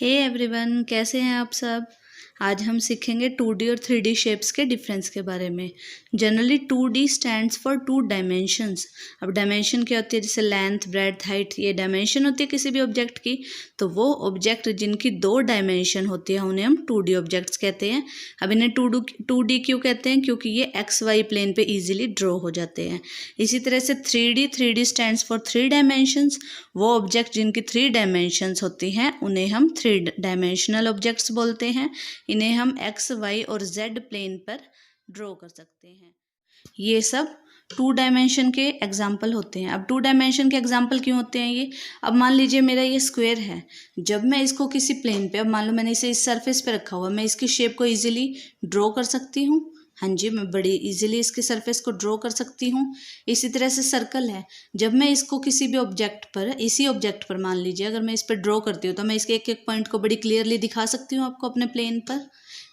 Hey everyone, कैसे हैं आप सब। आज हम सीखेंगे 2D और 3D शेप्स के डिफरेंस के बारे में। Generally 2D stands for 2 dimensions. अब डायमेंशन क्या होती है, जैसे लेंथ, ब्रेड्थ, हाइट, ये डायमेंशन होती है किसी भी ऑब्जेक्ट की। तो वो ऑब्जेक्ट जिनकी 2 डायमेंशन होती है उन्हें हम 2D ऑब्जेक्ट्स कहते हैं। अब इन्हें 2D क्यों कहते हैं, क्योंकि ये XY प्लेन पे इजीली ड्रॉ हो जाते हैं। इसी तरह से 3D स्टैंड्स फॉर 3 डायमेंशंस। वो ऑब्जेक्ट जिनकी 3 डायमेंशंस होती हैं उन्हें हम 3 डायमेंशनल ऑब्जेक्ट्स बोलते हैं। इन्हें हम X, Y और Z प्लेन पर ड्रॉ कर सकते हैं। ये सब 2 डायमेंशन के एग्जाम्पल होते हैं। अब 2 डायमेंशन के एग्जाम्पल क्यों होते हैं ये। अब मान लीजिए मेरा ये स्क्वायर है, जब मैं इसको किसी प्लेन पे, अब मान लो मैंने इसे इस सरफेस पे रखा हुआ, मैं इसकी शेप को इजीली ड्रॉ कर सकती हूँ। हाँ जी, मैं बड़ी इजीली इसके सरफेस को ड्रॉ कर सकती हूँ। इसी तरह से सर्कल है, जब मैं इसको किसी भी ऑब्जेक्ट पर, इसी ऑब्जेक्ट पर मान लीजिए अगर मैं इस पर ड्रॉ करती हूँ तो मैं इसके एक एक पॉइंट को बड़ी क्लियरली दिखा सकती हूँ आपको अपने प्लेन पर।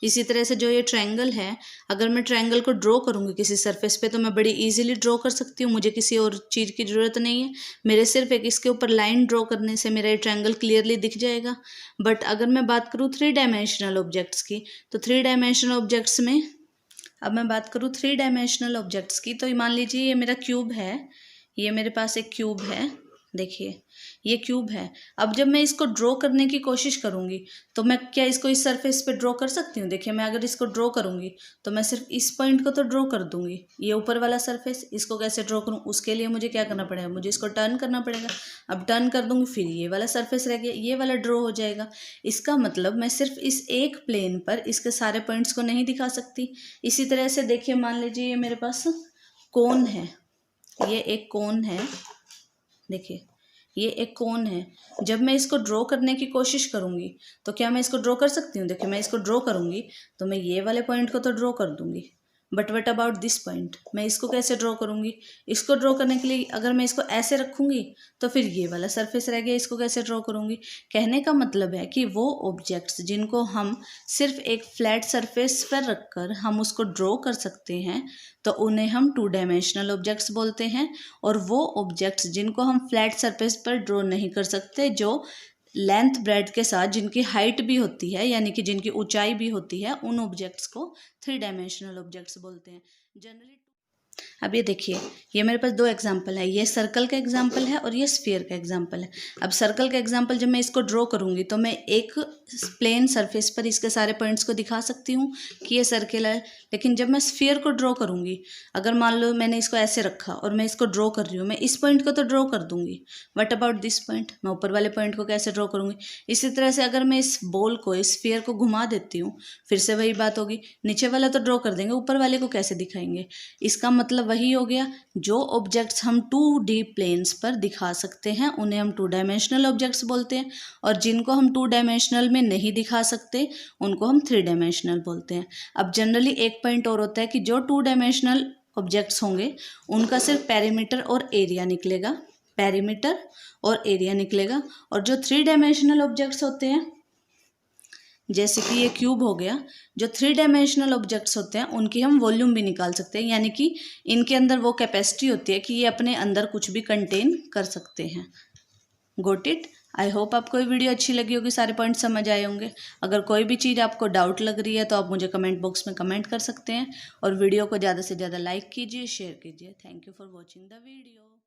इसी तरह से जो ये ट्रायंगल है, अगर मैं ट्रायंगल को ड्रॉ करूँगी किसी सरफेस पे तो मैं बड़ी इजीली ड्रॉ कर सकती हूँ, मुझे किसी और चीज़ की ज़रूरत नहीं है। मेरे सिर्फ एक इसके ऊपर लाइन ड्रॉ करने से मेरा ये ट्रायंगल क्लियरली दिख जाएगा। बट अगर मैं बात करूँ 3 डायमेंशनल ऑब्जेक्ट्स की, तो 3 डायमेंशनल ऑब्जेक्ट्स में, अब मैं बात करूँ 3 डायमेंशनल ऑब्जेक्ट्स की, तो मान लीजिए ये मेरा क्यूब है, ये मेरे पास एक क्यूब है, देखिए ये क्यूब है। अब जब मैं इसको ड्रॉ करने की कोशिश करूँगी तो मैं क्या इसको इस सरफेस पे ड्रॉ कर सकती हूँ। देखिए मैं अगर इसको ड्रॉ करूँगी तो मैं सिर्फ इस पॉइंट को तो ड्रॉ कर दूँगी, ये ऊपर वाला सरफेस। इसको कैसे ड्रॉ करूँ, उसके लिए मुझे क्या करना पड़ेगा, मुझे इसको टर्न करना पड़ेगा। अब टर्न कर दूँगी, फिर ये वाला सरफेस रह गया, ये वाला ड्रॉ हो जाएगा। इसका मतलब मैं सिर्फ इस एक प्लेन पर इसके सारे पॉइंट्स को नहीं दिखा सकती। इसी तरह से देखिए मान लीजिए ये मेरे पास कोन है, ये एक कोन है, देखिए ये एक कोन है। जब मैं इसको ड्रॉ करने की कोशिश करूँगी तो क्या मैं इसको ड्रॉ कर सकती हूँ। देखिए मैं इसको ड्रॉ करूँगी तो मैं ये वाले पॉइंट को तो ड्रॉ कर दूँगी, but what about this point, मैं इसको कैसे ड्रॉ करूँगी। इसको ड्रॉ करने के लिए अगर मैं इसको ऐसे रखूँगी तो फिर ये वाला सरफेस रह गया, इसको कैसे ड्रॉ करूँगी। कहने का मतलब है कि वो ऑब्जेक्ट्स जिनको हम सिर्फ एक फ्लैट सरफेस पर रखकर हम उसको ड्रॉ कर सकते हैं तो उन्हें हम 2 डायमेंशनल ऑब्जेक्ट्स बोलते हैं। और वो ऑब्जेक्ट्स जिनको हम फ्लैट सरफेस पर ड्रॉ नहीं कर सकते, जो लेंथ ब्रेड के साथ जिनकी हाइट भी होती है, यानी कि जिनकी ऊंचाई भी होती है, उन ऑब्जेक्ट्स को 3 डायमेंशनल ऑब्जेक्ट्स बोलते हैं जनरली। अब ये देखिए ये मेरे पास 2 एग्जाम्पल है, ये सर्कल का एग्जाम्पल है और ये स्फीयर का एग्जाम्पल है। अब सर्कल का एग्जाम्पल जब मैं इसको ड्रॉ करूँगी तो मैं एक प्लेन सरफेस पर इसके सारे पॉइंट्स को दिखा सकती हूँ कि ये सर्कल है। लेकिन जब मैं स्फीयर को ड्रॉ करूँगी, अगर मान लो मैंने इसको ऐसे रखा और मैं इसको ड्रॉ कर रही हूँ, मैं इस पॉइंट को तो ड्रॉ कर दूँगी, बट अबाउट दिस पॉइंट, मैं ऊपर वाले पॉइंट को कैसे ड्रॉ करूँगी। इसी तरह से अगर मैं इस बॉल को, इस स्फीयर को घुमा देती हूँ, फिर से वही बात होगी, नीचे वाला तो ड्रॉ कर देंगे, ऊपर वाले को कैसे दिखाएंगे। इसका मतलब वही हो गया, जो ऑब्जेक्ट्स हम 2D प्लेन्स पर दिखा सकते हैं उन्हें हम 2 डायमेंशनल ऑब्जेक्ट्स बोलते हैं, और जिनको हम 2 डायमेंशनल में नहीं दिखा सकते उनको हम 3 डायमेंशनल बोलते हैं। अब जनरली एक पॉइंट और होता है कि जो 2 डायमेंशनल ऑब्जेक्ट्स होंगे उनका सिर्फ पेरीमीटर और एरिया निकलेगा, पेरीमीटर और एरिया निकलेगा। और जो 3 डायमेंशनल ऑब्जेक्ट्स होते हैं, जैसे कि ये क्यूब हो गया, जो 3 डायमेंशनल ऑब्जेक्ट्स होते हैं उनकी हम वॉल्यूम भी निकाल सकते हैं, यानी कि इनके अंदर वो कैपेसिटी होती है कि ये अपने अंदर कुछ भी कंटेन कर सकते हैं। Got it. आई होप आपको ये वीडियो अच्छी लगी होगी, सारे पॉइंट समझ आए होंगे। अगर कोई भी चीज़ आपको डाउट लग रही है तो आप मुझे कमेंट बॉक्स में कमेंट कर सकते हैं, और वीडियो को ज़्यादा से ज़्यादा लाइक कीजिए, शेयर कीजिए। Thank you for watching the video.